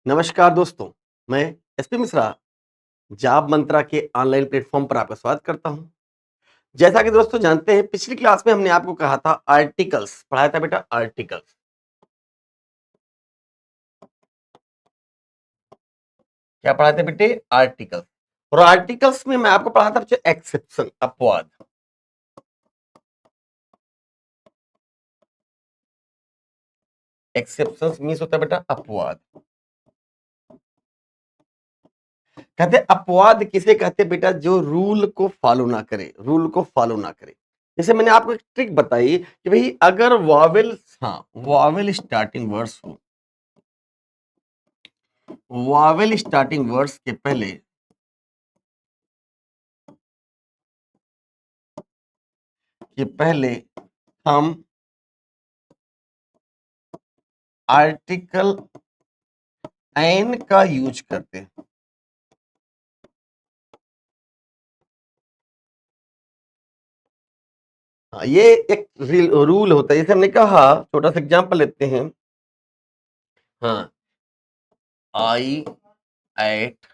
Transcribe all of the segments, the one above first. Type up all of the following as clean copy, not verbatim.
नमस्कार दोस्तों, मैं एसपी मिश्रा जॉब मंत्रा के ऑनलाइन प्लेटफॉर्म पर आपका स्वागत करता हूं। जैसा कि दोस्तों जानते हैं, पिछली क्लास में हमने आपको कहा था आर्टिकल्स, पढ़ाया था बेटा आर्टिकल्स। क्या पढ़ाए थे बेटे? आर्टिकल्स। और आर्टिकल्स में मैं आपको पढ़ा था बच्चे एक्सेप्शन, अपवाद। एक्सेप्शन मीन्स होता है बेटा अपवाद। कहते हैं अपवाद किसे कहते हैं बेटा? जो रूल को फॉलो ना करे, रूल को फॉलो ना करे। जैसे मैंने आपको एक ट्रिक बताई कि भाई अगर वॉवेल, हाँ, वॉवेल स्टार्टिंग वर्ड्स हो, वावेल स्टार्टिंग वर्ड्स के पहले हम आर्टिकल एन का यूज करते हैं। हाँ, ये एक रूल होता है। जैसे हमने कहा, छोटा सा एग्जांपल लेते हैं। हाँ, I ate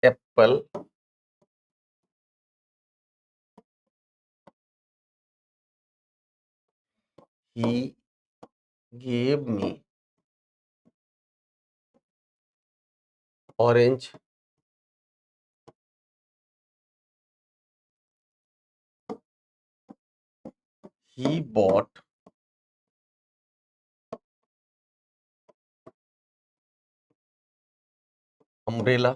apple he gave me orange he bought umbrella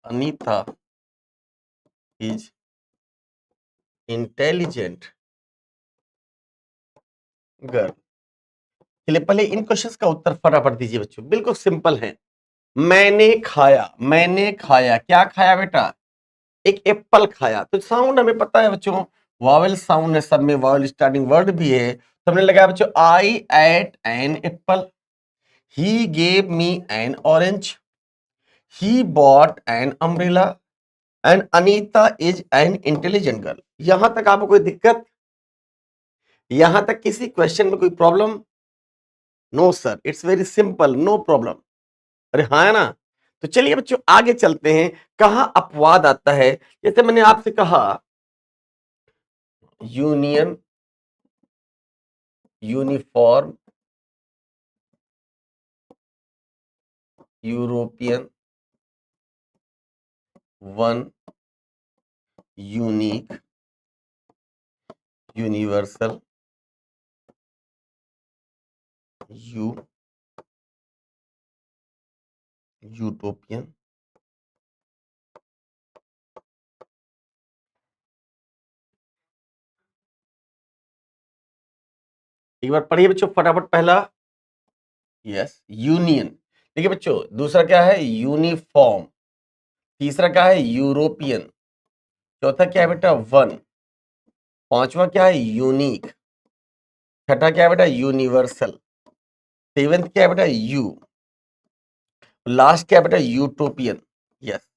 Anita is intelligent girl. चलिए पहले इन क्वेश्चंस का उत्तर फटाफट दीजिए बच्चों, बिल्कुल सिंपल है। मैंने खाया, क्या खाया बेटा? एक एप्पल खाया। तो साउंड हमें पता है बच्चों, वॉवेल साउंड है, सब में वॉवेल स्टार्टिंग वर्ड भी है। तो हमने लगाया बच्चों I ate an apple, he gave me an orange, he bought an umbrella and Anita is an intelligent girl. यहां तक आपको कोई दिक्कत? यहां तक किसी क्वेश्चन में कोई problem? No sir, it's very simple, no problem. अरे हाँ, है ना? तो चलिए बच्चों आगे चलते हैं। कहां अपवाद आता है? जैसे मैंने आपसे कहा union, uniform, European, one, unique, universal, you, utopian. एक बार पढ़िए बच्चों फटाफट पहला। Yes, union. देखिए बच्चों, दूसरा क्या है? यूनिफॉर्म। तीसरा क्या है? यूरोपियन। चौथा क्या है बेटा? वन। पांचवा क्या है? यूनिक। छठा क्या है बेटा? यूनिवर्सल। सेवेंथ क्या है बेटा? यू। लास्ट क्या है बेटा? यूटोपियन। यस,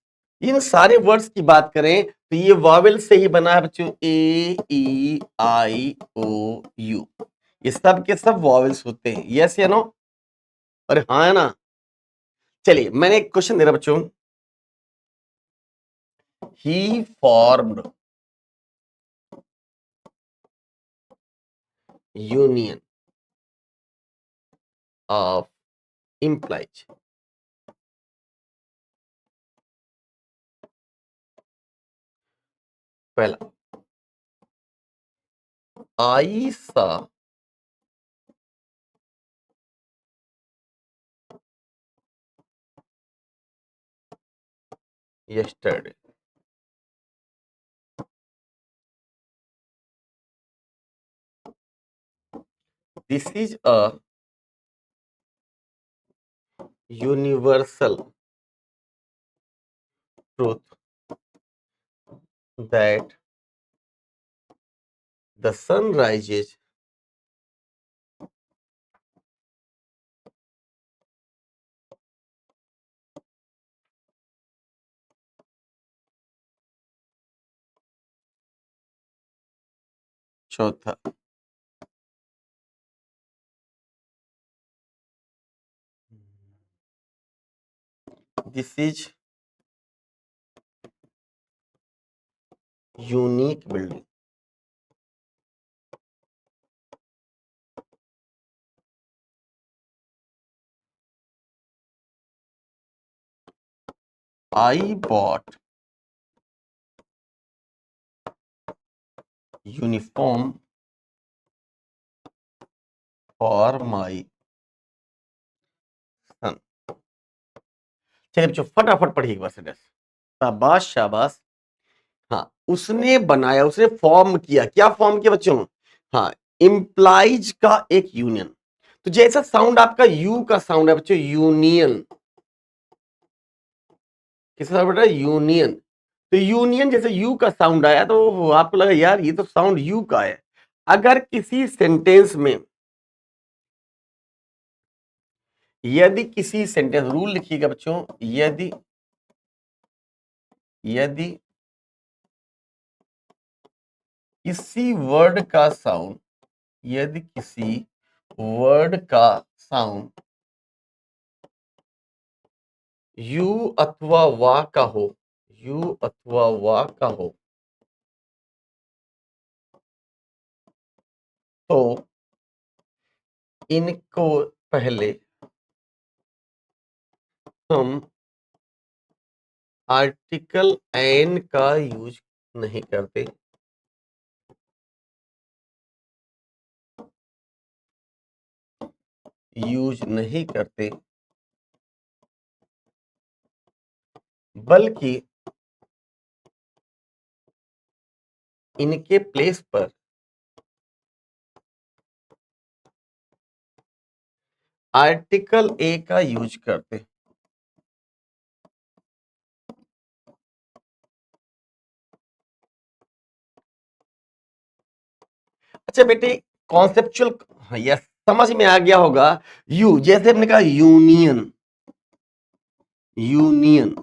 इन सारे वर्ड्स की बात करें तो ये वॉवेल से ही बना है बच्चों। ए ई आई ओ यू, ये सब के सब वॉवेल्स होते हैं। यस या नो? अरे हाँ, है ना? चलिए मैंने एक क्वेश्चन दे रहा बच्चों। ही फॉर्म्ड यूनियन ऑफ implies। पहला, आई सा yesterday। This is a universal truth that the sun rises चौथा, this is unique building. I bought uniform for my son। चलिए बच्चों फटाफट पढ़िए एक बार से। शाबाश शाबाश। हाँ, उसने बनाया, उसने फॉर्म किया। क्या फॉर्म किया बच्चों? हाँ, इंप्लाइज का एक यूनियन। तो जैसा साउंड आपका यू का साउंड है बच्चों, यूनियन। किसका साउंड बेटा? यूनियन। तो यूनियन जैसे यू का साउंड आया तो आपको लगा यार ये तो साउंड यू का है। अगर किसी सेंटेंस में, यदि किसी सेंटेंस, रूल लिखिएगा बच्चों, यदि यदि किसी वर्ड का साउंड, यदि किसी वर्ड का साउंड यू अथवा वा का हो, यू अथवा वा का हो, तो इनको पहले हम आर्टिकल एन का यूज नहीं करते, यूज नहीं करते, बल्कि इनके प्लेस पर आर्टिकल ए का यूज करते। अच्छा बेटे, कॉन्सेप्चुअल, यस, समझ में आ गया होगा। यू जैसे हमने कहा यूनियन, यूनियन,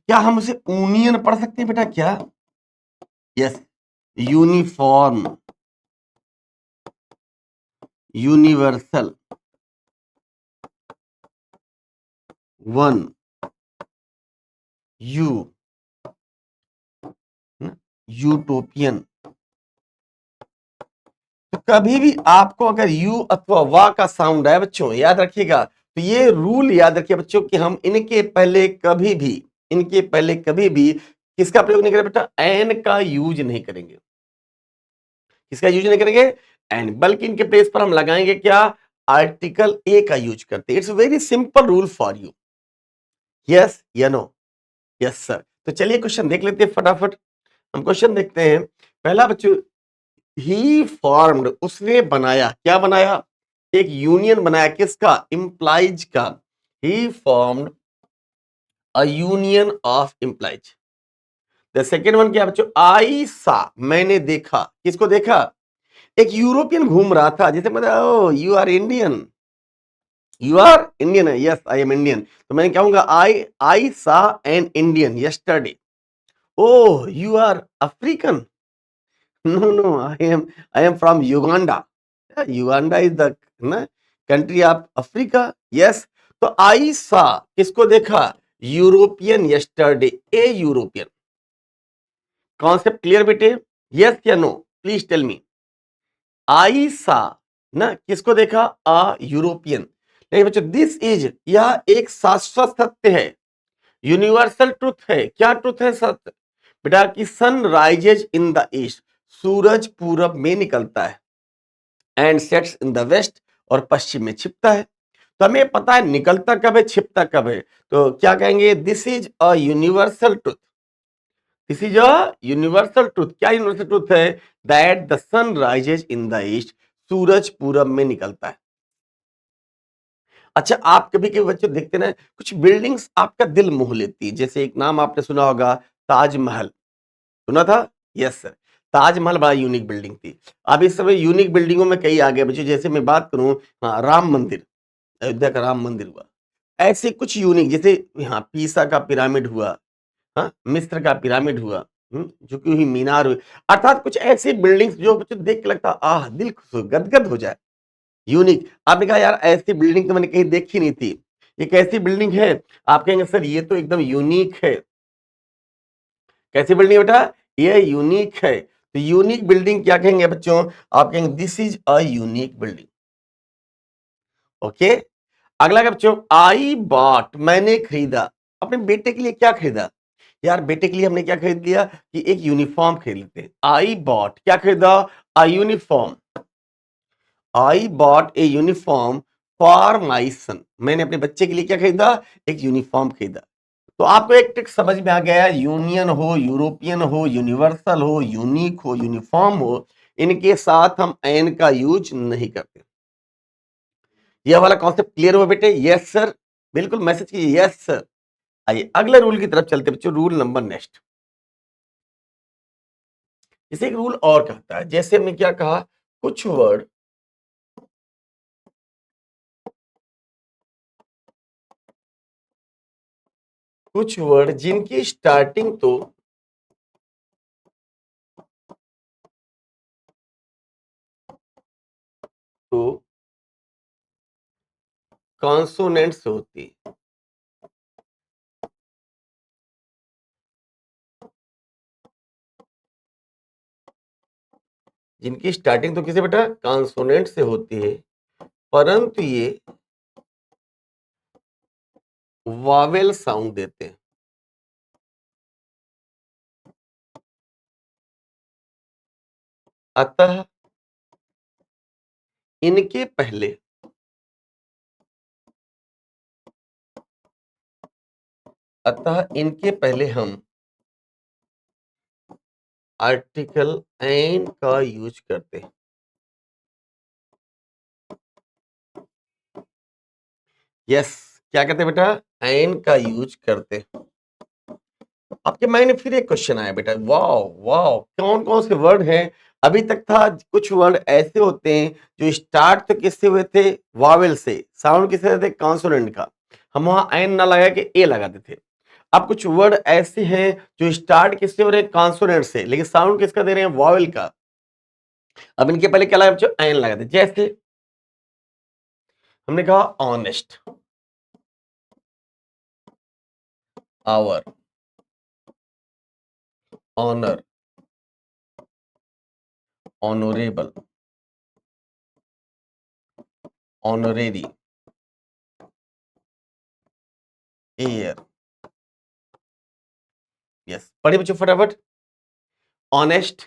क्या हम उसे यूनियन पढ़ सकते हैं बेटा? क्या? Yes. Uniform, universal, one, you, utopian. तो कभी भी आपको अगर यू अथवा वा का साउंड आए बच्चों, याद रखिएगा, तो ये रूल याद रखिए बच्चों कि हम इनके पहले कभी भी, इनके पहले कभी भी किसका प्रयोग नहीं करेंगे बेटा? एन का यूज नहीं करेंगे। किसका यूज नहीं करेंगे? एन। बल्कि इनके प्लेस पर हम लगाएंगे क्या? आर्टिकल ए का यूज करते। It's very simple rule for you. Yes या नो? Yes sir. तो चलिए क्वेश्चन देख लेते हैं फटाफट। हम क्वेश्चन देखते हैं। पहला बच्चों, ही फॉर्म्ड, उसने बनाया। क्या बनाया? एक यूनियन बनाया। किसका? इंप्लाइज का। He formed a union of employees. The second one क्या बच्चों? आई सा, मैंने देखा। किसको देखा? एक यूरोपियन घूम रहा था। जैसे मतलब oh you are Indian, you are Indian है। Yes I am Indian. तो मैं कहूंगा I saw an Indian yesterday. Oh you are African. No no, I am from Uganda. Uganda is the ना कंट्री ऑफ अफ्रीका। यस। तो I saw, किसको देखा? European yesterday, a European. Concept clear बेटे? Yes या no? Please tell me. I saw ना, किसको देखा? A European. नहीं बच्चों, दिस इज, यह एक शाश्वत सत्य है, यूनिवर्सल ट्रुथ है। क्या ट्रुथ है? सत्य बेटा कि sun rises in the east, सूरज पूरब में निकलता है, and sets in the west, और पश्चिम में छिपता है। तो हमें पता है निकलता कब है, छिपता कब है। तो क्या कहेंगे? This is a universal truth. This is a universal truth. क्या यूनिवर्सल ट्रुथ है? That the sun rises in the east, सूरज पूरब में निकलता है। अच्छा, आप कभी कभी बच्चों देखते ना, कुछ बिल्डिंग्स आपका दिल मोह लेती है। जैसे एक नाम आपने सुना होगा, ताजमहल। सुना था? Yes sir. ताजमहल बड़ा यूनिक बिल्डिंग थी। अब इस समय यूनिक बिल्डिंगों में कई आ गए बच्चों। जैसे मैं बात करूं, हाँ, राम मंदिर, अयोध्या का राम मंदिर हुआ। ऐसे कुछ यूनिक, जैसे यहाँ पीसा का पिरामिड हुआ, हाँ, मिस्र का पिरामिड हुआ, झुकी हुई मीनार हुई। अर्थात कुछ ऐसी बिल्डिंग्स जो बच्चों देख के लगता आह दिल खुश गदगद हो जाए। यूनिक। आपने कहा यार ऐसी बिल्डिंग तो मैंने कहीं देखी नहीं थी। ये कैसी बिल्डिंग है? आप कहेंगे सर ये तो एकदम यूनिक है। कैसी बिल्डिंग है बेटा? ये यूनिक है। तो यूनिक बिल्डिंग क्या कहेंगे बच्चों? आप कहेंगे this is a unique building. Okay. अगला क्या बच्चों? आई बॉट, मैंने खरीदा। अपने बेटे के लिए क्या खरीदा? यार बेटे के लिए हमने क्या खरीद लिया कि एक यूनिफॉर्म खरीद लेते हैं। आई बॉट, क्या खरीदा? A uniform. I bought a uniform for my son. मैंने अपने बच्चे के लिए क्या खरीदा? एक यूनिफॉर्म खरीदा। तो आपको एक ट्रिक समझ में आ गया, यूनियन हो, यूरोपियन हो, यूनिवर्सल हो, यूनिक हो, यूनिफॉर्म हो, इनके साथ हम एन का यूज नहीं करते। यह वाला कॉन्सेप्ट क्लियर हुआ बेटे? यस सर, बिल्कुल मैसेज कीजिए यस सर। आइए अगले रूल की तरफ चलते बच्चों, रूल नंबर नेक्स्ट। इसे एक रूल और कहता है, जैसे हमने क्या कहा, कुछ वर्ड जिनकी स्टार्टिंग तो कॉन्सोनेंट से होती है। जिनकी स्टार्टिंग तो किसे बेटा? कॉन्सोनेंट से होती है, परंतु ये वावेल साउंड देते हैं। अतः इनके पहले हम आर्टिकल एन का यूज करते हैं। यस, क्या कहते हैं बेटा? एन का यूज करते हैं। आपके माइंड में फिर एक क्वेश्चन आया बेटा, वाओ वाओ, कौन कौन से वर्ड हैं? अभी तक था कुछ वर्ड ऐसे होते हैं जो स्टार्ट तो किससे हुए थे? वावेल से। साउंड किससे थे? कॉन्सोनेंट का। हम वहां एन ना लगा के ए लगाते थे। अब कुछ वर्ड ऐसे हैं जो स्टार्ट किससे हो रहे हैं? कॉन्सोनेंट से, लेकिन साउंड किसका दे रहे हैं? वावेल का। अब इनके पहले क्या लगा बच्चों? एन लगाते, जैसे हमने कहा honest, hour, honour, honourable, honorary, air. Yes, पढ़िए बच्चों फटाफट। ऑनेस्ट,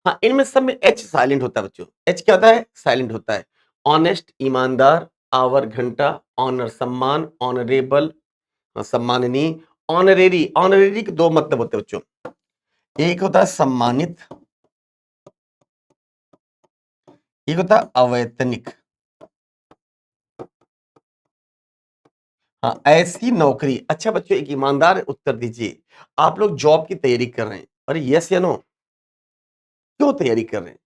हाँ इनमें सब में एच साइलेंट होता है बच्चों। एच क्या होता है? साइलेंट होता है। ऑनेस्ट ईमानदार, आवर घंटा, ऑनर सम्मान, ऑनरेबल सम्माननीय, ऑनरेरी। ऑनरेरी के दो मतलब होते हैं बच्चों, एक होता है सम्मानित, एक होता है अवैतनिक। हाँ ऐसी नौकरी। अच्छा बच्चों एक ईमानदार उत्तर दीजिए, आप लोग जॉब की तैयारी कर रहे हैं, अरे यस या नो? क्यों तैयारी कर रहे हैं?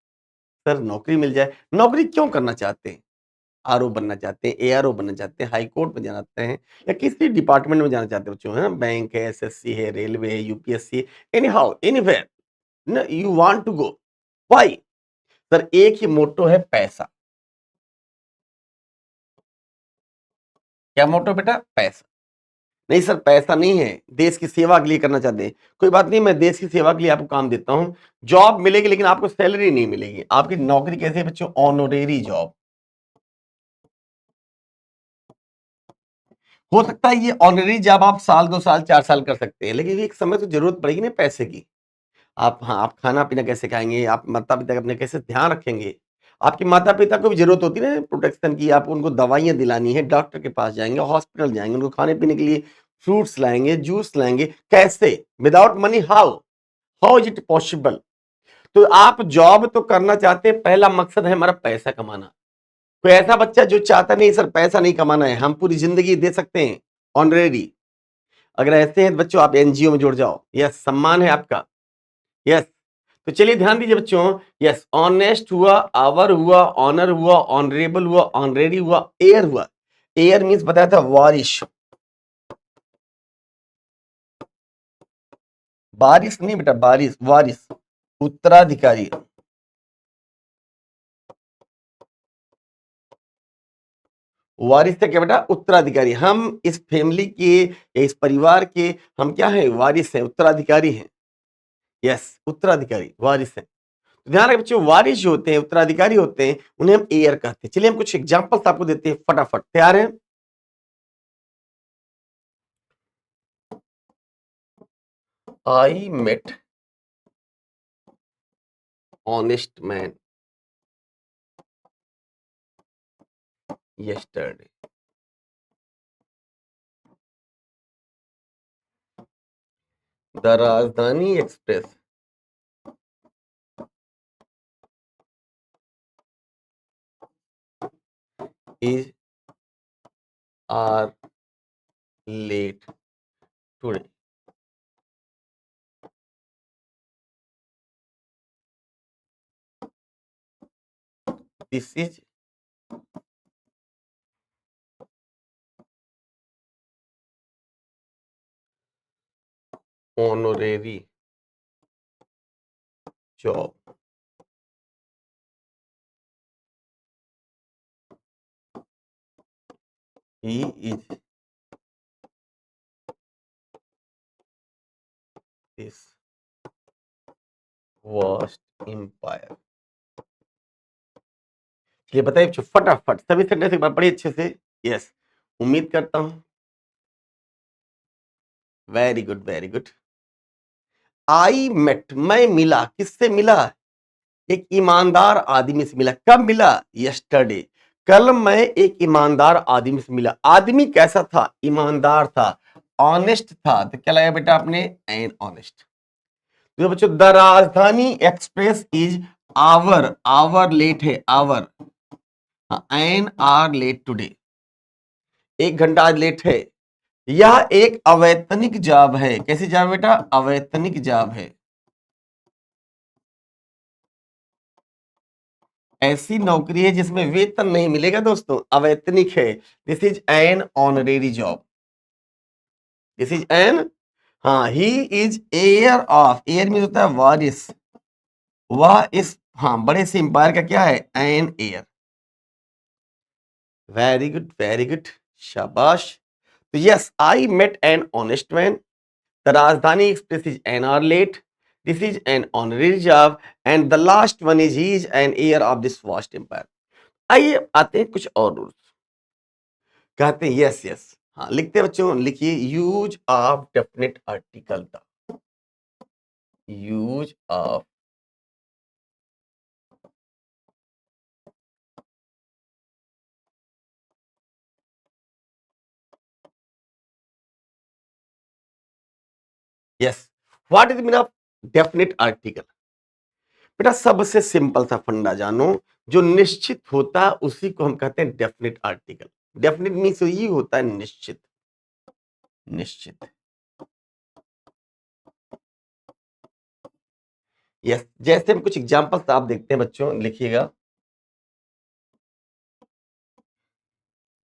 सर नौकरी मिल जाए। नौकरी क्यों करना चाहते हैं? आरओ बनना चाहते हैं, एआरओ बनना चाहते हैं, हाई कोर्ट में जाना चाहते हैं, या किसी डिपार्टमेंट में जाना चाहते हैं बच्चों, है ना? बैंक है, एसएससी है, रेलवे है, यूपीएससी, एनी हाउ एनीवेयर ना you want to go. Why? Sir एक ही मोटो है, पैसा। क्या मोटो बेटा? पैसा। नहीं सर पैसा नहीं है, देश की सेवा के लिए करना चाहते हैं। कोई बात नहीं, मैं देश की सेवा के लिए आपको काम देता हूं। जॉब मिलेगी लेकिन आपको सैलरी नहीं मिलेगी। आपकी नौकरी कैसे है बच्चों? ऑनोरेरी जॉब। हो सकता है ये ऑनरेरी जॉब आप साल 2 साल 4 साल कर सकते हैं, लेकिन एक समय तो जरूरत पड़ेगी ना पैसे की। आप, हाँ, आप खाना-पीना कैसे खाएँगे? आप माता-पिता का अपने कैसे ध्यान रखेंगे? आपके माता-पिता को भी ज़रूरत होती है ना प्रोटेक्शन की, आपको उनको दवाइयाँ दिलानी है, डॉक्टर के पास जाएँगे, हॉस्पिटल जाएँगे, उनको खाने-पीने के लिए फ्रूट्स लाएँगे, जूस लाएँगे, कैसे? Without money how? How is it possible? तो आप जॉब तो करना चाहते हैं, पहला मकसद है हमारा पैसा कमाना। कोई ऐसा बच्चा जो चाहता नहीं सर पैसा नहीं कमाना है, हम पूरी ज़िंदगी दे सकते हैं ऑनरेरी। अगर ऐसे हैं बच्चों आप एनजीओ में जुड़ जाओ, यस सम्मान है आपका, यस। तो चलिए ध्यान दीजिए बच्चों, यस ऑनेस्ट हुआ, आवर हुआ, ऑनर हुआ, ऑनरेबल हुआ, ऑनरेडी हुआ, एयर हुआ। एयर मींस बताया था वारिश। बारिश नहीं बेटा, बारिश, वारिस, उत्तराधिकारी। वारिस से क्या बेटा, उत्तराधिकारी। हम इस फैमिली के, इस परिवार के हम क्या है, वारिस हैं, उत्तराधिकारी हैं। यस, उत्तराधिकारी वारिस हैं। तो ध्यान रखें बच्चों, वारिस जो होते हैं, उत्तराधिकारी होते हैं, उन्हें हम एयर कहते हैं। चलिए हम कुछ एग्जांपल्स आपको देते हैं फटाफट। तैयार हैं? I met honest man yesterday. The Rajdhani Express is are late today. This is honorary job. He is this vast empire. ये बताइए बच्चों फटाफट सभी सेंटेंस एक बार पढ़िए अच्छे से। यस, उम्मीद करता हूं। Very good, very good. I met, मैं मिला, किससे मिला? एक ईमानदार आदमी से मिला। कब मिला? यस्टरडे, कल मैं एक ईमानदार आदमी से मिला। आदमी कैसा था? ईमानदार था, ऑनेस्ट था। तो क्या लगा बेटा आपने? An honest. तो बच्चों the Rajdhani express is hour, hour late है, hour, an hour late today, 1 घंटा आज लेट है। यह एक अवैतनिक जॉब है। कैसी जॉब बेटा? अवैतनिक जॉब है। ऐसी नौकरी है जिसमें वेतन नहीं मिलेगा दोस्तों, अवैतनिक है। This is an honorary job, this is an, हाँ, he is heir of, heir mean होता है वारिस, वह इस, हाँ, बड़े से एम्पायर का क्या है? An heir. Very good, very good, शाबाश। तो yes, I met an honest man, the Rajdhani express is an hour late, this is an honorary job, and the last one is he is an heir of this vast empire. आइए आते हैं कुछ और rules. कहते हैं yes yes, हाँ लिखते हैं बच्चों, लिखिए यूज ऑफ डेफिनेट आर्टिकल था, use of yes. What is mean of definite article? बेटा सबसे सिंपल सा फंडा जानो, जो निश्चित होता है उसी को हम कहते हैं डेफिनेट आर्टिकल। डेफिनेट मीन्स ये होता है निश्चित, निश्चित। यस, जैसे हम कुछ एग्जांपल्स आप देखते हैं बच्चों, लिखिएगा।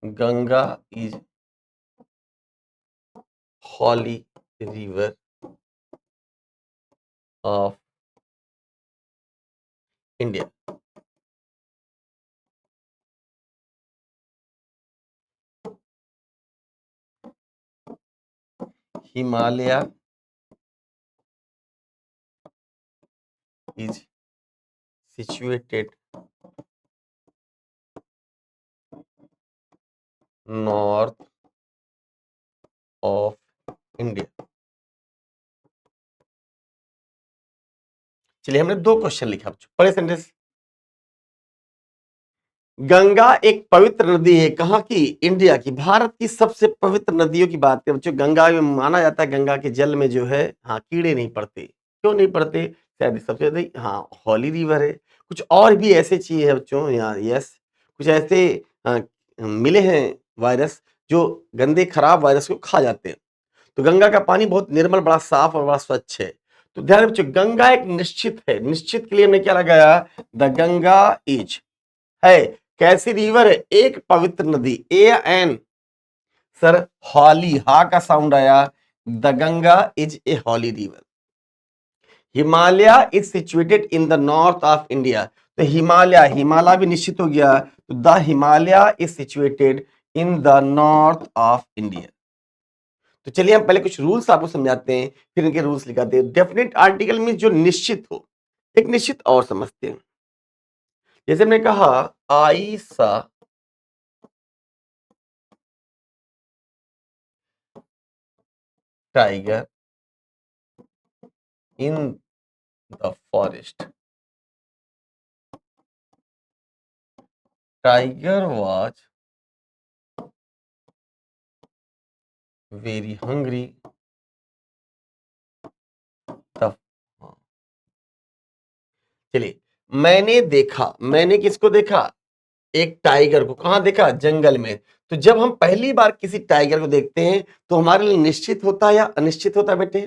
Ganga is holy river of India. Himalaya is situated north of India। चलिए हमने 2 क्वेश्चन लिखा, पढ़े सेंटेंस। गंगा एक पवित्र नदी है, कहाँ की? इंडिया की, भारत की सबसे पवित्र नदियों की बात करें बच्चों, गंगा में माना जाता है गंगा के जल में जो है, हाँ, कीड़े नहीं पड़ते। क्यों नहीं पड़ते? शायद सबसे ज्यादा, हाँ, हॉली रिवर है। कुछ और भी ऐसे चीज है बच्चों यहाँ। यस, कुछ ऐसे मिले हैं वायरस जो गंदे खराब वायरस को खा जाते हैं। तो गंगा का पानी बहुत निर्मल, बड़ा साफ और बड़ा स्वच्छ है। तो ध्यान रखिए, गंगा एक निश्चित है। निश्चित के लिए हमने क्या लगाया? द गंगा इज है। कैसी रिवर है? एक पवित्र नदी, ए एन, सर हॉली, हा का साउंड आया। The Ganga is a holy river. Himalaya is situated in the north of India. तो हिमालय, हिमालय भी निश्चित हो गया। तो the Himalaya is situated in the north of India. तो चलिए हम पहले कुछ रूल्स आपको समझाते हैं, फिर इनके रूल्स लिखाते हैं। डेफिनेट आर्टिकल मीन जो निश्चित हो, एक निश्चित और समझते हैं। जैसे हमने कहा आई सा tiger in the forest, tiger was very hungry the. चलिए, मैंने देखा, मैंने किसको देखा? एक टाइगर को। कहां देखा? जंगल में। तो जब हम पहली बार किसी टाइगर को देखते हैं तो हमारे लिए निश्चित होता है या अनिश्चित होता है बेटे?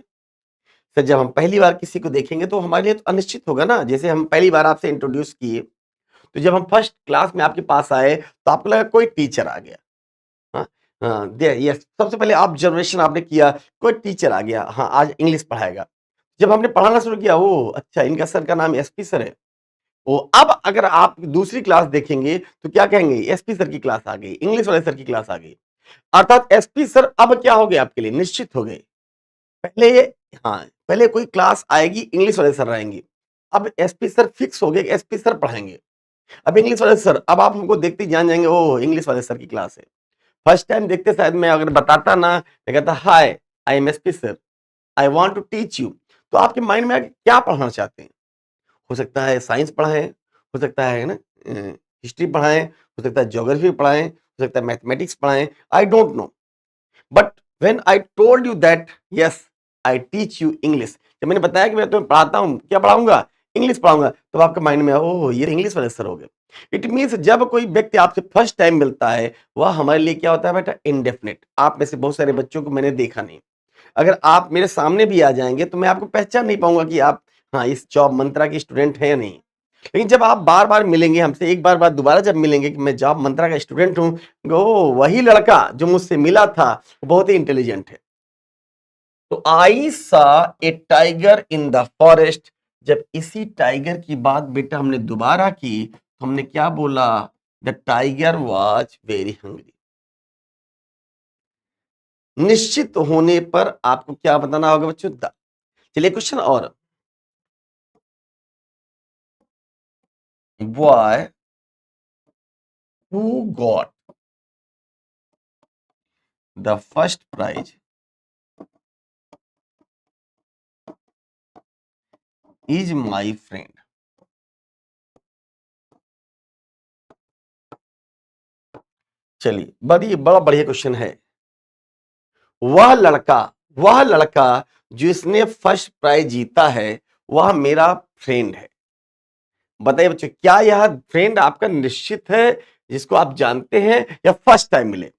तो जब हम पहली बार किसी को देखेंगे तो हमारे लिए तो अनिश्चित होगा ना। जैसे हम पहली बार आपसे इंट्रोड्यूस किए, तो जब हम फर्स्ट क्लास में आपके पास आए तो आपको लगा कोई टीचर आ गया। हाँ, हाँ, यस, सबसे पहले ऑब्जर्वेशन आपने किया, कोई टीचर आ गया, हाँ आज इंग्लिश पढ़ाएगा। जब हमने पढ़ाना शुरू किया, ओ अच्छा इनका सर का नाम एसपी सर है। ओ अब अगर आप दूसरी क्लास देखेंगे तो क्या कहेंगे? एसपी सर की क्लास आ गई, इंग्लिश वाले सर की क्लास आ गई। अर्थात एसपी सर अब क्या हो गए आपके लिए? निश्चित हो गए। पहले हाँ, पहले कोई क्लास आएगी इंग्लिश वाले सर रहेंगे। अब एसपी सर फिक्स हो गए, एसपी सर पढ़ाएंगे। अब इंग्लिश वाले सर, अब आप हमको देखते ही जान जाएंगे, ओ इंग्लिश वाले सर की क्लास है। फर्स्ट टाइम देखते शायद मैं अगर बताता ना, मैं कहता hi I am SP sir, I want to teach you. तो आपके माइंड में क्या पढ़ाना चाहते हैं? हो सकता है साइंस पढ़ाएं, हो सकता है ना हिस्ट्री पढ़ाएं, हो सकता है ज्योग्राफी पढ़ाएं, हो सकता है मैथमेटिक्स पढ़ाएं, I don't know. But when I told you that yes I teach you English, जब मैंने बताया कि मैं तुम्हें पढ़ाता हूँ, क्या पढ़ाऊंगा? इंग्लिश पढ़ाऊंगा, तो आपके माइंड में ओह ये इंग्लिश वाले सर हो गए। इट मीन्स जब कोई व्यक्ति आपसे फर्स्ट टाइम मिलता है, वह हमारे लिए क्या होता है बेटा? इंडेफिनिट। आप में से बहुत सारे बच्चों को मैंने देखा नहीं। अगर आप मेरे सामने भी आ जाएंगे तो मैं आपको पहचान नहीं पाऊंगा कि आप हाँ इस जॉब मंत्रा के स्टूडेंट हैं या नहीं। लेकिन जब आप बार बार मिलेंगे हमसे, एक बार बाद दोबारा जब मिलेंगे कि मैं जॉब मंत्रा का स्टूडेंट हूँ, वो वही लड़का जो मुझसे मिला था, वो बहुत ही इंटेलिजेंट है। तो आई सा ए टाइगर इन द फॉरेस्ट, जब इसी टाइगर की बात बेटा हमने दोबारा की तो हमने क्या बोला? The tiger was very hungry. निश्चित होने पर आपको क्या बताना होगा बच्चों? द। चलिए क्वेश्चन और, boy who got the first prize is my friend। चलिए, बड़ा बढ़िया क्वेश्चन है। वह लड़का, वह लड़का जिसने फर्स्ट प्राइज जीता है, वह मेरा फ्रेंड है। बताइए बच्चों, क्या यह फ्रेंड आपका निश्चित है, जिसको आप जानते हैं, या फर्स्ट टाइम मिले?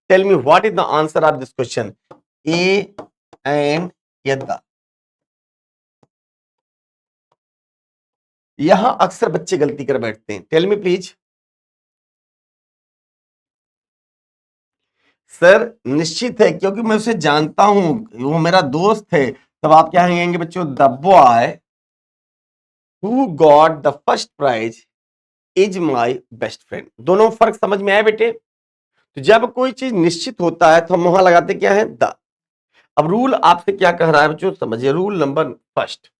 Tell me what is the answer of this question, a and या द? यहां अक्सर बच्चे गलती कर बैठते हैं। Tell me please. सर निश्चित है क्योंकि मैं उसे जानता हूं, वो मेरा दोस्त है। तब आप क्या कहेंगे बच्चों? The boy who got the first prize is my best friend. दोनों फर्क समझ में आए बेटे? तो जब कोई चीज निश्चित होता है तो हम वहां लगाते क्या है? द। अब रूल आपसे क्या कह रहा है बच्चों? समझिए रूल नंबर फर्स्ट।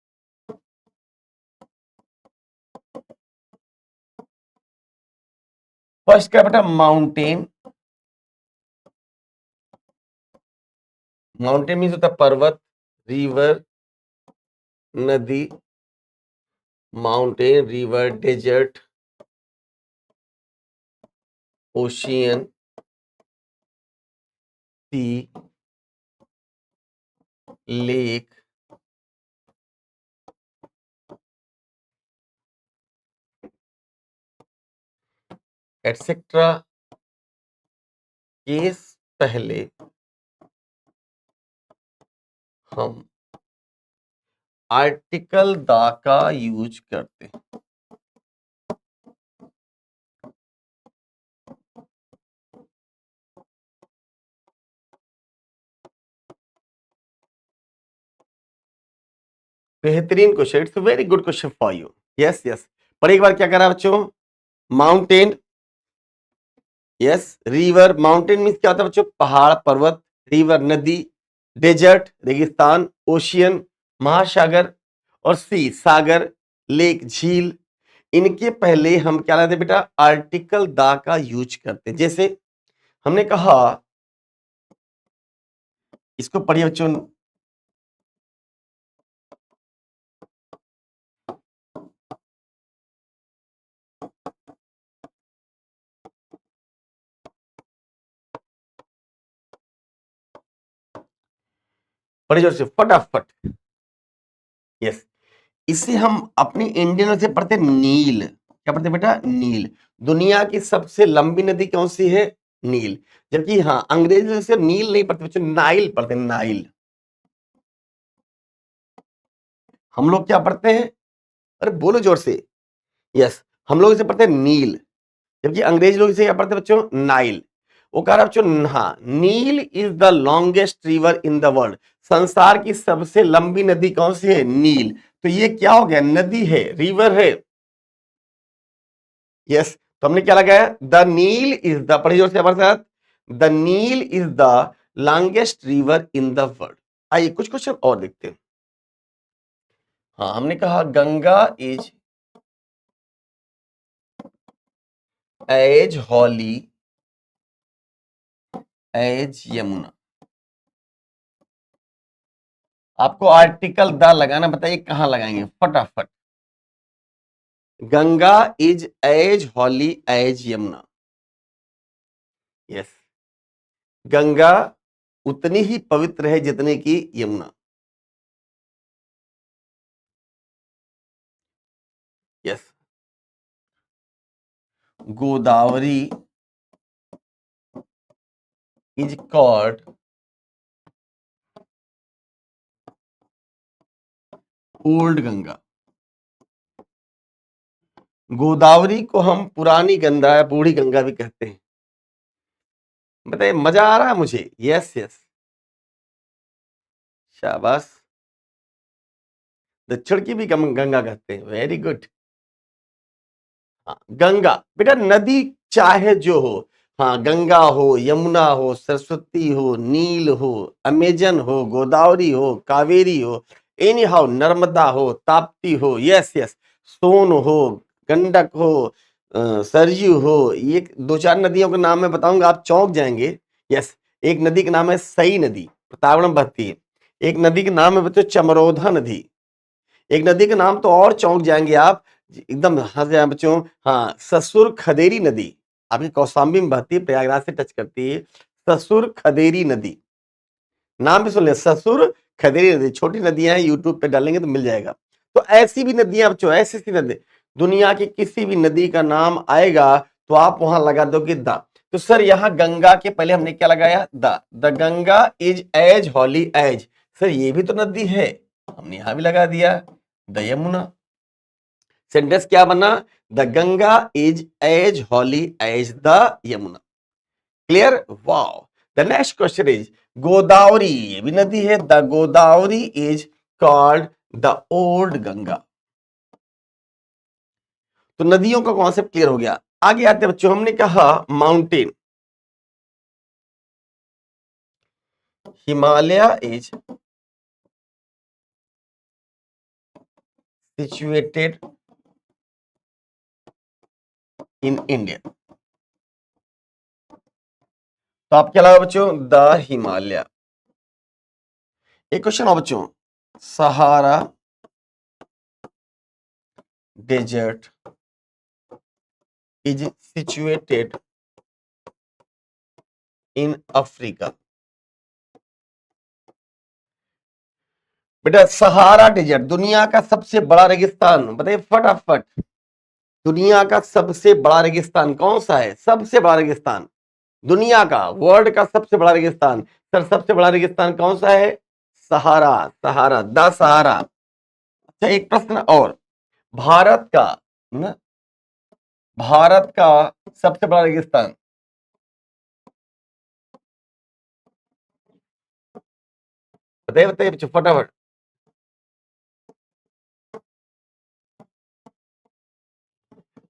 फर्स्ट क्या बेटा? माउंटेन। माउंटेन मीन्स होता है पर्वत, रिवर, नदी, mountain, river, desert, ocean, sea, lake, etcetera के पहले हम आर्टिकल द का यूज करते हैं। बेहतरीन question, it's very good question for you. Yes yes, पर एक बार क्या करा बच्चों? Mountain, yes, river, mountain means क्या होता है बच्चों? पहाड़, पर्वत, रिवर नदी, डेजर्ट रेगिस्तान, ओशियन महासागर, और सी सागर, लेक झील। इनके पहले हम क्या लाते बेटा? आर्टिकल द का यूज करते हैं। जैसे हमने कहा, इसको पढ़िए बच्चों। पढ़िए जोर से फटाफट। यस, इसे हम अपनी इंडियन में से पढ़ते हैं नील। क्या पढ़ते हैं बेटा? नील। दुनिया की सबसे लंबी नदी कौन सी है? नील। जबकि हाँ, अंग्रेजी में से नील नहीं पढ़ते बच्चों, नाइल पढ़ते हैं, नाइल। हम लोग क्या पढ़ते हैं? अरे बोलो जोर से। यस, हम लोग इसे पढ़ते हैं नील, जबकि अंग्रेजी लोग इसे क्या पढ़ते हैं बच्चों? नाइल। वो कह रहा है बच्चों, हाँ, Nile is the longest river in the world. संसार की सबसे लंबी नदी कौन सी है? नील। तो ये क्या हो गया? नदी है, रिवर है। यस, तो हमने क्या लगाया? द नील इज द, पढ़िए जोर से हमारे साथ, the Nile is the longest river in the world. आइए कुछ क्वेश्चन और देखते हैं। हाँ, हमने कहा Ganga is as holy as Yamuna. आपको आर्टिकल द लगाना, बताइए कहां लगाएंगे फटाफट। Ganga is as holy as Yamuna. Yes, Ganga उतनी ही पवित्र है जितने की Yamuna. Yes, Godavari is called old Ganga. Godavari को हम पुरानी गंगा या बूढ़ी गंगा भी कहते हैं। बताइए, मजा आ रहा है मुझे? यस यस, शाबाश। दक्षिण की भी गंगा कहते हैं, वेरी गुड। हाँ, गंगा बेटा नदी चाहे जो हो, हाँ, गंगा हो, यमुना हो, सरस्वती हो, नील हो, अमेजन हो, गोदावरी हो, कावेरी हो, एनी हाउ, नर्मदा हो, ताप्ती हो, यस यस, सोन हो, गंडक हो, सरयू हो। ये दो चार नदियों के नाम मैं बताऊंगा, आप चौंक जाएंगे। यस, एक नदी का नाम है सई नदी, प्रतापगढ़ बहती है। एक नदी का नाम है बच्चों चमरोधा नदी। एक नदी का नाम तो और चौंक जाएंगे आप, एकदम हंस जाए बच्चों। हाँ, ससुर खदेरी नदी, आपकी कौशाम्बी में बहती है, प्रयागराज से टच करती है। ससुर खदेरी नदी, नाम भी सुन ले, ससुर खदेरी नदी। छोटी नदियां हैं, यूट्यूब पे डालेंगे तो मिल जाएगा। तो ऐसी भी नदियां बच्चों, ऐसी सी नदी, दुनिया की किसी भी नदी का नाम आएगा तो आप वहां लगा दोगे द। तो सर यहाँ गंगा के पहले हमने क्या लगाया? The Ganga is as holy as. Sir ये भी तो नदी है, हमने यहां भी लगा दिया द यमुना। सेंटेंस क्या बना? The Ganga is as holy as the Yamuna. Clear? Wow. The next question is Godavari, ये भी नदी है। The Godavari is called the old Ganga. तो नदियों का कॉन्सेप्ट क्लियर हो गया। आगे आते हैं बच्चों, हमने कहा mountain. Himalaya is situated in India. तो आप क्या लगा बच्चों? द हिमालय। एक क्वेश्चन और बच्चों, Sahara desert is situated in Africa. बेटा सहारा डेजर्ट दुनिया का सबसे बड़ा रेगिस्तान, बताइए फटाफट। दुनिया का सबसे बड़ा रेगिस्तान कौन सा है? सबसे बड़ा रेगिस्तान दुनिया का, वर्ल्ड का सबसे बड़ा रेगिस्तान। सर सबसे बड़ा रेगिस्तान कौन सा है? सहारा, सहारा, द सहारा। अच्छा एक प्रश्न और, भारत का ना, भारत का सबसे बड़ा रेगिस्तान बताइए, बताइए बच्चों फटाफट।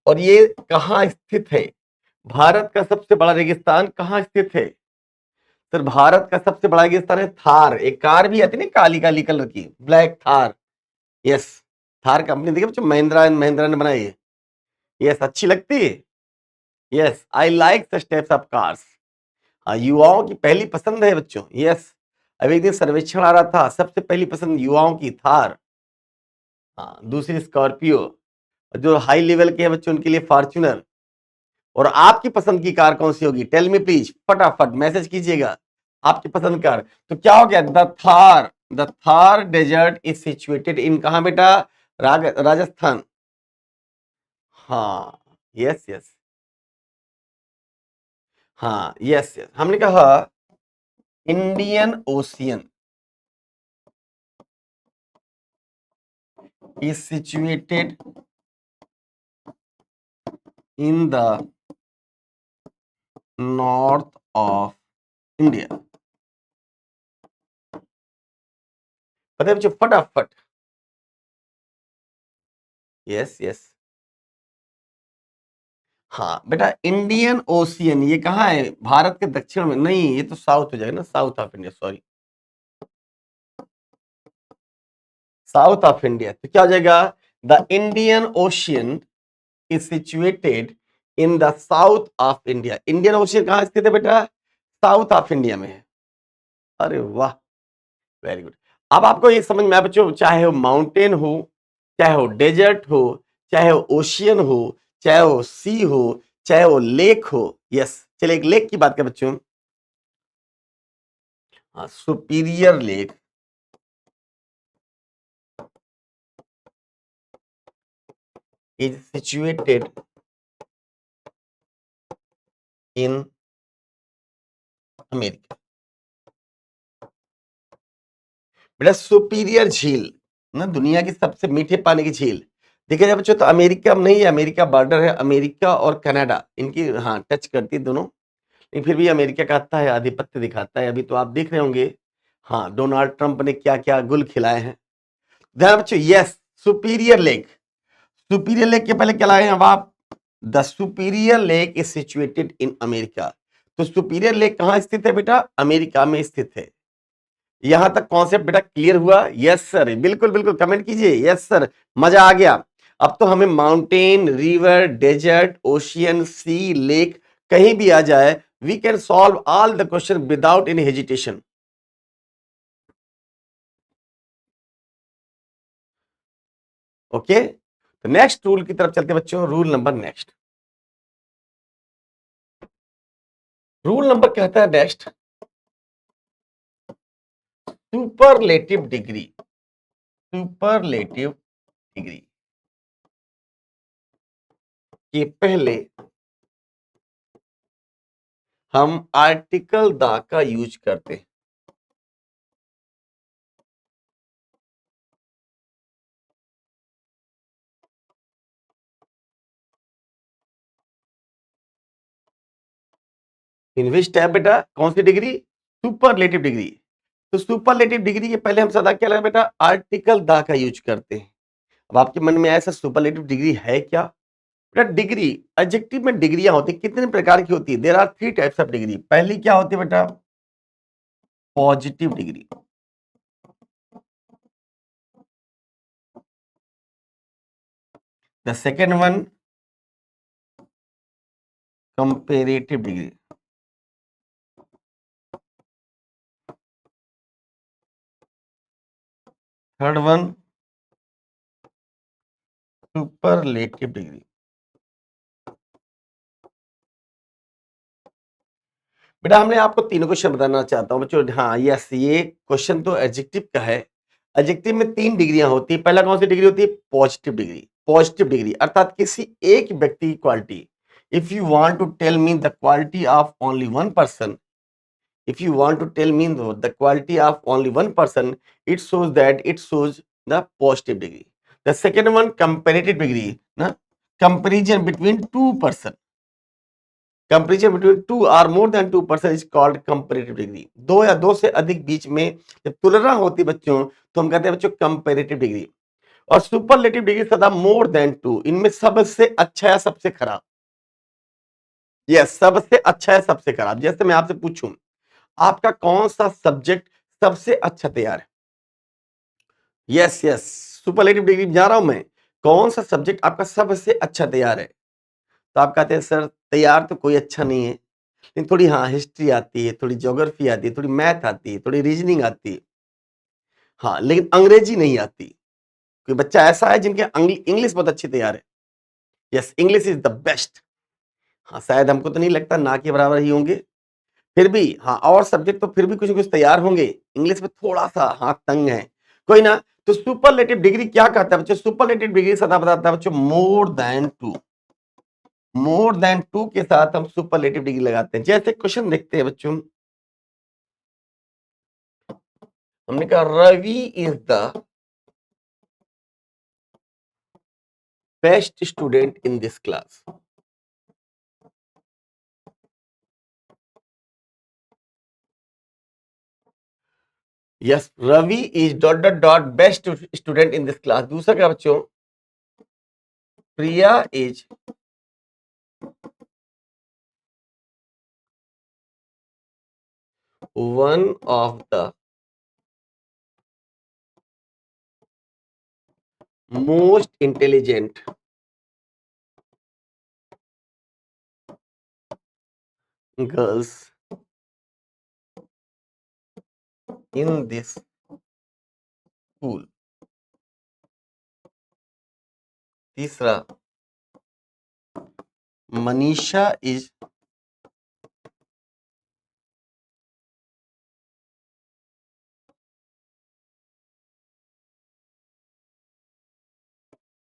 और ये कहाँ स्थित है? भारत का सबसे बड़ा रेगिस्तान कहाँ स्थित है? सर भारत का सबसे बड़ा रेगिस्तान है थार। एक कार भी आती है ना काली काली कलर की, black Thar. Yes, Thar company देखिए बच्चों, महिंद्रा एंड महिंद्रा ने बनाई है। यस, अच्छी लगती है। Yes, I like such types of cars. हाँ, युवाओं की पहली पसंद है बच्चों। यस, अभी एक दिन सर्वेक्षण आ रहा था, सबसे पहली पसंद युवाओं की थार। हाँ, दूसरी स्कॉर्पियो, जो हाई लेवल के हैं बच्चों उनके लिए फॉर्च्यूनर। और आपकी पसंद की कार कौन सी होगी? टेल मी प्लीज, फटाफट मैसेज कीजिएगा आपकी पसंद कार। तो क्या हो गया? The Thar desert is situated in कहां बेटा? राजस्थान। हाँ, यस यस, हाँ यस यस, हमने कहा Indian ocean is situated in the north of India. पता है बच्चों, फटाफट। यस यस, हाँ बेटा, इंडियन ओशियन ये कहाँ है? भारत के दक्षिण में नहीं, ये तो साउथ हो जाएगा ना, south of India, sorry, south of India. तो क्या हो जाएगा? The Indian ocean is situated in the south of India. Indian ocean कहाँ स्थित है बेटा? साउथ ऑफ इंडिया में है। अरे वाह, वेरी गुड। अब आपको ये समझ में आया बच्चों, चाहे वो माउंटेन हो, चाहे वो डेजर्ट हो, चाहे वो ओशियन हो, चाहे वो सी हो, चाहे वो लेक हो। यस, चलिए एक लेक की बात करें बच्चों। हाँ, superior lake is situated in America. बेटा सुपीरियर झील ना दुनिया की सबसे मीठे पानी की झील देखा जाए बच्चों तो अमेरिका में नहीं है, अमेरिका बॉर्डर है, अमेरिका और कनाडा इनकी हाँ टच करती है दोनों। लेकिन फिर भी अमेरिका कहता है आधिपत्य दिखाता है। अभी तो आप देख रहे होंगे, हाँ, डोनाल्ड ट्रंप ने क्या क्या गुल खिलाए हैं। ध्यान बच्चों, yes, superior lake. Superior lake के पहले क्या लाए हैं अब आप? The superior lake is situated in America. तो सुपीरियर लेक कहां स्थित है बेटा? अमेरिका में स्थित है। यहां तक कॉन्सेप्ट बेटा क्लियर हुआ? यस सर, बिल्कुल बिल्कुल, कमेंट कीजिए यस सर, मजा आ गया। अब तो हमें mountain, river, desert, ocean, sea, lake कहीं भी आ जाए, we can solve all the question without any hesitation. Okay, तो नेक्स्ट रूल की तरफ चलते बच्चों। Rule number next, rule number कहता है next, superlative degree. Superlative degree के पहले हम आर्टिकल द का यूज करते हैं। इन विच टाइप बेटा? कौन सी डिग्री? Superlative degree. तो सुपरलेटिव डिग्री के पहले हम सदा क्या लगा बेटा? आर्टिकल द का यूज करते हैं। अब आपके मन में आया सर सुपरलेटिव डिग्री है क्या? बेटा डिग्री, एडजेक्टिव में डिग्रियां होती है, कितने प्रकार की होती है? There are 3 types of degree. पहली क्या होती है बेटा? Positive degree. The second one comparative degree. Third one superlative degree. बेटा हमने आपको तीनों क्वेश्चन बताना चाहता हूं बच्चों। हाँ यस, ये क्वेश्चन तो एडजेक्टिव का है। एडजेक्टिव में 3 डिग्रियां होती है। पहला कौन सी डिग्री होती है? Positive degree. पॉजिटिव डिग्री अर्थात किसी एक व्यक्ति की quality. If you want to tell me the quality of only one person, if you want to tell me the quality of only one person, it shows that it shows the positive degree. The second one comparative degree na, comparison between two person, comparison between two or more than two person is called comparative degree. दो या दो से अधिक बीच में जब तुलना होती है बच्चों तो हम कहते हैं बच्चों कंपैरेटिव डिग्री। और सुपरलेटिव डिग्री सदा मोर देन टू, इनमें सबसे अच्छा या सबसे खराब। यस, सबसे अच्छा है सबसे खराब। जैसे मैं आपसे पूछूं, आपका कौन सा सब्जेक्ट सबसे अच्छा तैयार है? यस यस, सुपरलेटिव डिग्री जा रहा हूं मैं। कौन सा सब्जेक्ट आपका सबसे अच्छा तैयार है? तो आप कहते हैं सर तैयार तो कोई अच्छा नहीं है, लेकिन थोड़ी हाँ हिस्ट्री आती है, थोड़ी ज्योग्राफी आती है, थोड़ी मैथ आती है, थोड़ी रीजनिंग आती है, हाँ लेकिन अंग्रेजी नहीं आती। कोई बच्चा ऐसा है जिनके इंग्लिश बहुत अच्छी तैयार है। Yes, English is the best. हाँ शायद हमको तो नहीं लगता ना के बराबर ही होंगे, फिर भी हाँ और सब्जेक्ट तो फिर भी कुछ न कुछ तैयार होंगे, इंग्लिश में थोड़ा सा हाथ तंग है। कोई ना, तो सुपरलेटिव डिग्री क्या कहता है बच्चों? सुपरलेटिव डिग्री सदा बताता है बच्चों more than two. More than two के साथ हम सुपरलेटिव डिग्री लगाते हैं। जैसे क्वेश्चन देखते हैं बच्चों, हमने कहा Ravi is the best student in this class. Yes, Ravi is dot dot dot best student in this class. दूसरा क्या बच्चों? Priya is one of the most intelligent girls in this school. तीसरा, मनीषा इज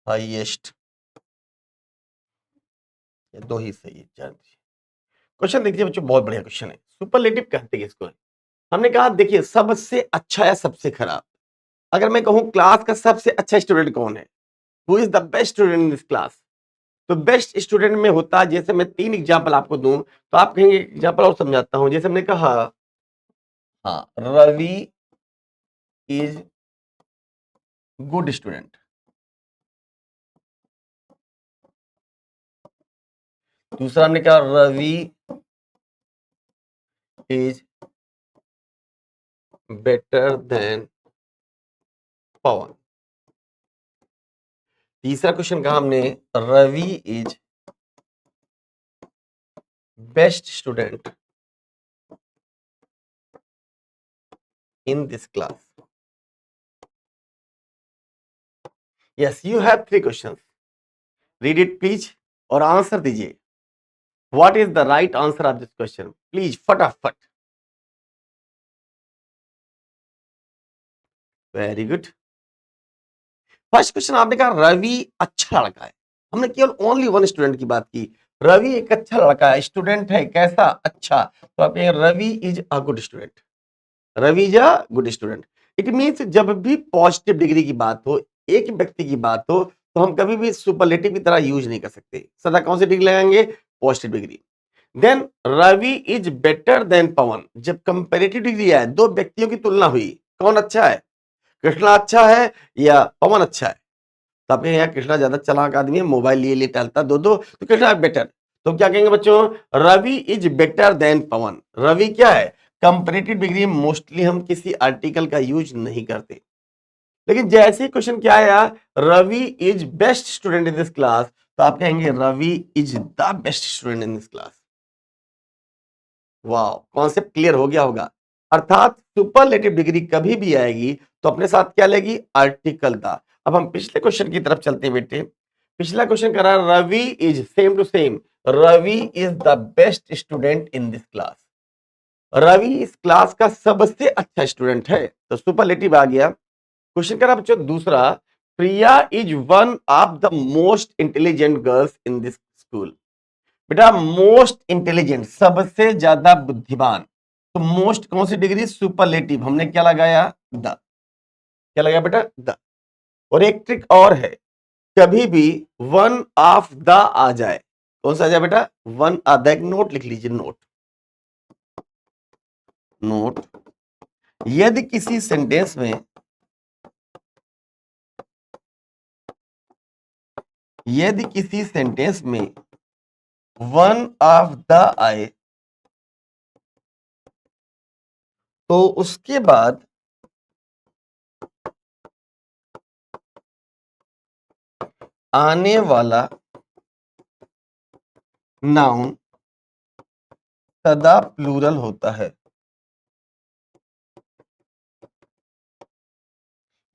हाईएस्ट। ये दो ही सही है, जान दीजिए। क्वेश्चन देखिए बच्चों, बहुत बढ़िया क्वेश्चन है। सुपरलेटिव कहते हैं इसको। हमने कहा देखिए सबसे अच्छा या सबसे खराब। अगर मैं कहूं क्लास का सबसे अच्छा स्टूडेंट कौन है, who is the best student in this class, तो बेस्ट स्टूडेंट में होता है, जैसे मैं 3 एग्जांपल आपको दूं तो आप कहेंगे एग्जांपल और समझाता हूं। जैसे हमने कहा हाँ रवि इज गुड स्टूडेंट। दूसरा हमने कहा Ravi is better than Pawan. तीसरा क्वेश्चन कहा हमने Ravi is best student in this class. Yes, you have 3 questions, read it please और आंसर दीजिए। What is the right answer of this question, please फटाफट। Very good. फर्स्ट क्वेश्चन आपने कहा रवि अच्छा लड़का है। हमने केवल ओनली वन स्टूडेंट की बात की। रवि एक अच्छा लड़का है, स्टूडेंट है, कैसा? अच्छा। तो आप कहेंगे Ravi is a good student. Ravi is a good student. It means जब भी पॉजिटिव डिग्री की बात हो, एक व्यक्ति की बात हो, तो हम कभी भी सुपरलेटिव की तरह यूज नहीं कर सकते। सदा कौन सी डिग्री लगाएंगे? Positive degree. Then Ravi is better than Pawan. जब कंपेरेटिव डिग्री है, दो व्यक्तियों की तुलना हुई, कौन अच्छा है? कृष्णा अच्छा है या पवन अच्छा है? तो आपके यहाँ कृष्णा ज्यादा चालाक आदमी है, मोबाइल लिए लिए टहलता दो दो, तो कृष्णा बेटर। तो क्या कहेंगे बच्चों? रवि इज बेटर देन पवन। रवि क्या है? कंपेरेटिव डिग्री मोस्टली हम किसी आर्टिकल का यूज नहीं करते, लेकिन जैसे क्वेश्चन क्या आया Ravi is best student in this class, तो आप कहेंगे Ravi is the best student in this class. वाह, कॉन्सेप्ट क्लियर हो गया होगा। अर्थात सुपरलेटिव डिग्री कभी भी आएगी तो अपने साथ क्या लेगी? आर्टिकल दा। अब हम पिछले क्वेश्चन की तरफ चलते हैं बेटे। पिछला क्वेश्चन करा Ravi is same to same, Ravi is the best student in this class. Ravi इस क्लास का सबसे अच्छा स्टूडेंट है, तो सुपरलेटिव आ गया। क्वेश्चन करा बच्चों दूसरा, Priya is one of the most intelligent girls in this school. बेटा मोस्ट इंटेलिजेंट, सबसे ज्यादा बुद्धिमान, तो मोस्ट कौन सी डिग्री? सुपरलेटिव। हमने क्या लगाया? द। क्या लगाया बेटा? द। और एक ट्रिक और है, कभी भी वन ऑफ द आ जाए, कौन सा आ जाए बेटा? One the. एक नोट लिख लीजिए, नोट। नोट, यदि किसी सेंटेंस में, यदि किसी सेंटेंस में वन ऑफ द आई, तो उसके बाद आने वाला नाउन सदा प्लूरल होता है।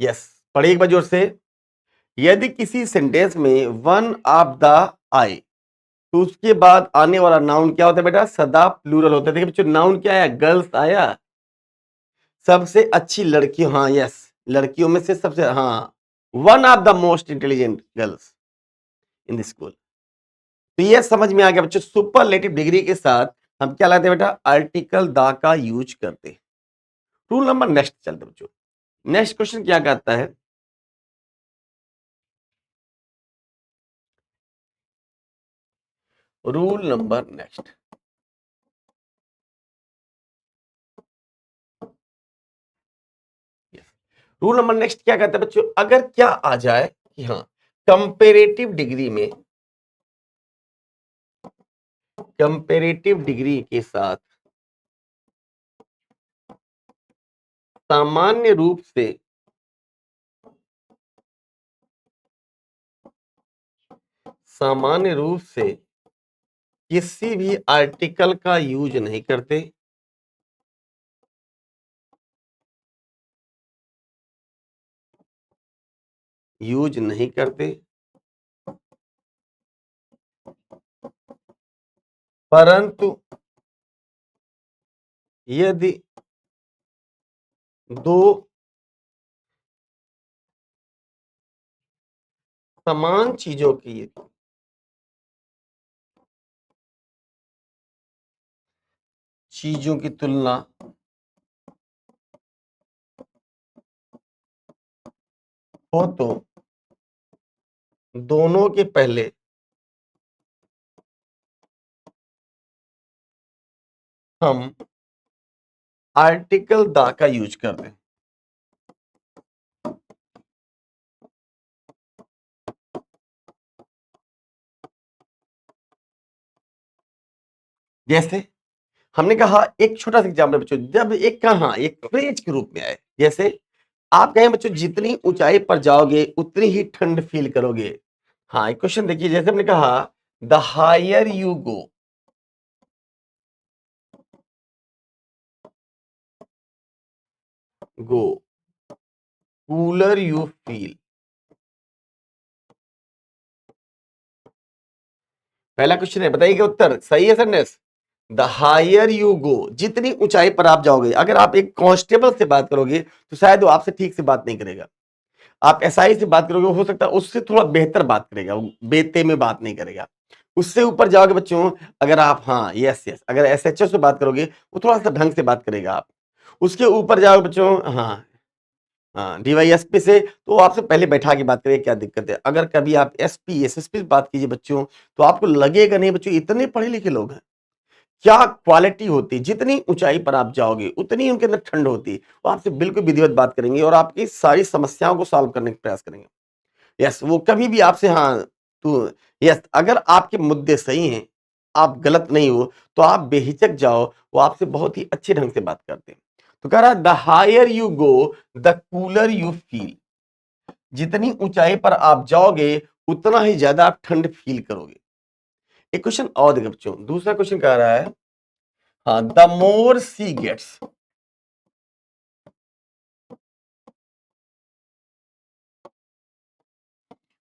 यस, पढ़िए एक बार जोर से। यदि किसी सेंटेंस में वन ऑफ द आई, तो उसके बाद आने वाला नाउन क्या होता है बेटा? सदा प्लूरल होता है। देखिए बच्चों, नाउन क्या है? गर्ल्स आया, सबसे अच्छी लड़कियों, हाँ यस, लड़कियों में से सबसे, हाँ, one of the most intelligent girls in the school. तो ये समझ में आ गया बच्चों, सुपरलेटिव डिग्री के साथ हम क्या लाते हैं बेटा? आर्टिकल द का यूज करते हैं। रूल नंबर नेक्स्ट चलते बच्चों। नेक्स्ट क्वेश्चन क्या कहता है? Rule number next, rule number next क्या कहता है बच्चों? अगर क्या आ जाए कि हाँ, कंपेरेटिव डिग्री में, कंपेरेटिव डिग्री के साथ सामान्य रूप से, सामान्य रूप से किसी भी आर्टिकल का यूज नहीं करते, यूज नहीं करते, परंतु यदि दो समान चीजों की, चीजों की तुलना हो तो दोनों के पहले हम आर्टिकल द का यूज करते हैं। जैसे हमने कहा, एक छोटा सा एग्जाम्पल बच्चों, जब एक कहा एक फ्रेज के रूप में आए, जैसे आप कहें बच्चों, जितनी ऊंचाई पर जाओगे उतनी ही ठंड फील करोगे। हाँ, एक क्वेश्चन देखिए, जैसे हमने कहा, the higher you go cooler you feel. पहला क्वेश्चन है, बताइएगा उत्तर सही है सरनेस? द हायर यू गो, जितनी ऊंचाई पर आप जाओगे। अगर आप एक कांस्टेबल से बात करोगे तो शायद वो आपसे ठीक से बात नहीं करेगा। आप एसआई से बात करोगे, हो सकता है उससे थोड़ा बेहतर बात करेगा, वो बेते में बात नहीं करेगा। उससे ऊपर जाओगे बच्चों, अगर आप, हाँ यस यस, अगर एसएचओ से बात करोगे वो थोड़ा सा ढंग से बात करेगा। आप उसके ऊपर जाओगे बच्चों, हाँ हाँ, डीवाईएसपी से, तो वो आपसे पहले बैठा के बात करेगा क्या दिक्कत है। अगर कभी आप एसपी एसएसपी से बात कीजिए बच्चों, तो आपको लगेगा नहीं बच्चों, इतने पढ़े लिखे लोग हैं, क्या क्वालिटी होती। जितनी ऊंचाई पर आप जाओगे उतनी उनके अंदर ठंड होती। वो आपसे बिल्कुल विधिवत बात करेंगे और आपकी सारी समस्याओं को सॉल्व करने का प्रयास करेंगे। यस, वो कभी भी आपसे, हाँ, तो यस, अगर आपके मुद्दे सही हैं, आप गलत नहीं हो, तो आप बेहिचक जाओ, वो आपसे बहुत ही अच्छे ढंग से बात करते हैं। तो कह रहा है, the higher you go the cooler you feel, जितनी ऊंचाई पर आप जाओगे उतना ही ज्यादा आप ठंड फील करोगे। एक क्वेश्चन और देखो बच्चों, दूसरा क्वेश्चन कह रहा है, हाँ, the more she gets,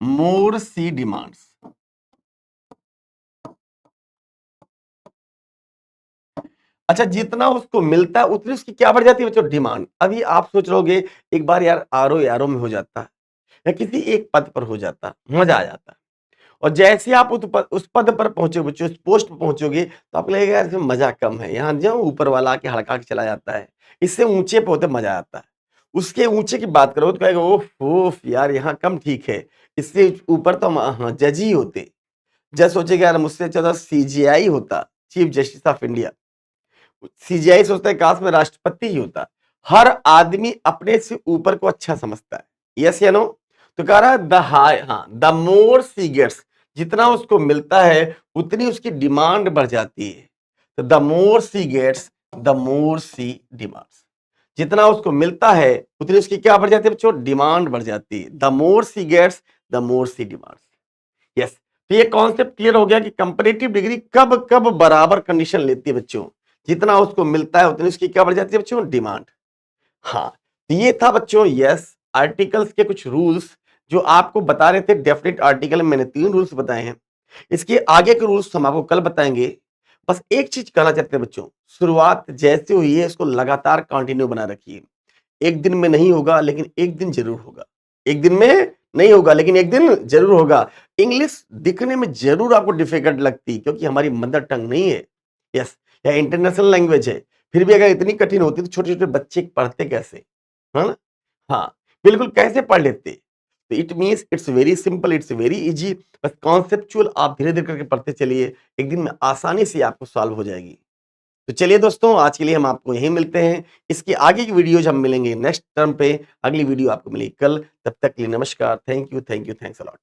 more she demands. अच्छा, जितना उसको मिलता है उतनी उसकी क्या बढ़ जाती है बच्चों? डिमांड। अभी आप सोच रहोगे, एक बार यार आरो यारो में हो जाता या किसी एक पद पर हो जाता, मजा आ जाता। और जैसे आप उस पद पर पहुंचोगे बच्चों, उस पोस्ट पर पहुंचोगे, तो आपको लगेगा यार इसमें मजा कम है, यहाँ जाओ ऊपर वाला आके हड़का के चला जाता है। इससे ऊंचे पे होते मजा आता है। उसके ऊंचे की बात करो तो कहेगा ओफ ओफ यार, यहाँ कम ठीक है। इससे ऊपर तो हम, हाँ, जज ही होते। जज सोचेगा यार मुझसे ज्यादा सीजीआई होता, chief justice of India. CGI सोचता है काश में राष्ट्रपति ही होता। हर आदमी अपने से ऊपर को अच्छा समझता है। यस या नो? तो कह रहा है द हाई, हाँ, द मोर सी गेट्स, जितना उसको मिलता है उतनी उसकी डिमांड बढ़ जाती है। तो the more she gets the more she demands, जितना उसको मिलता है उतनी उसकी क्या बढ़ जाती है बच्चों, डिमांड बढ़ जाती है। The more she gets the more she demands. Yes, तो ये कॉन्सेप्ट क्लियर हो गया कि कंपैरेटिव डिग्री कब कब बराबर कंडीशन लेती है बच्चों, जितना उसको मिलता है उतनी उसकी क्या बढ़ जाती है बच्चों, डिमांड। हाँ, तो ये था बच्चों यस आर्टिकल्स के कुछ रूल्स जो आपको बता रहे थे। डेफिनेट आर्टिकल में मैंने 3 रूल्स बताए हैं। इसके आगे के रूल्स हम आपको कल बताएंगे। बस एक चीज कहना चाहते हैं बच्चों, शुरुआत जैसे हुई है इसको लगातार कंटिन्यू बना रखिए। एक दिन में नहीं होगा लेकिन एक दिन जरूर होगा। एक दिन में नहीं होगा लेकिन एक दिन जरूर होगा। इंग्लिश दिखने में जरूर आपको डिफिकल्ट लगती क्योंकि हमारी मदर टंग नहीं है, यस, या इंटरनेशनल लैंग्वेज है। फिर भी अगर इतनी कठिन होती तो छोटे छोटे बच्चे पढ़ते कैसे, है ना? हाँ, बिल्कुल कैसे पढ़ लेते। तो it means it's very simple, it's very easy. बस कॉन्सेप्चुअल आप धीरे धीरे करके पढ़ते चलिए, एक दिन में आसानी से आपको सॉल्व हो जाएगी। तो चलिए दोस्तों, आज के लिए हम आपको यहीं मिलते हैं। इसके आगे की वीडियोज हम मिलेंगे नेक्स्ट टर्म पे। अगली वीडियो आपको मिलेगी कल। तब तक के लिए नमस्कार। Thank you, thanks a lot.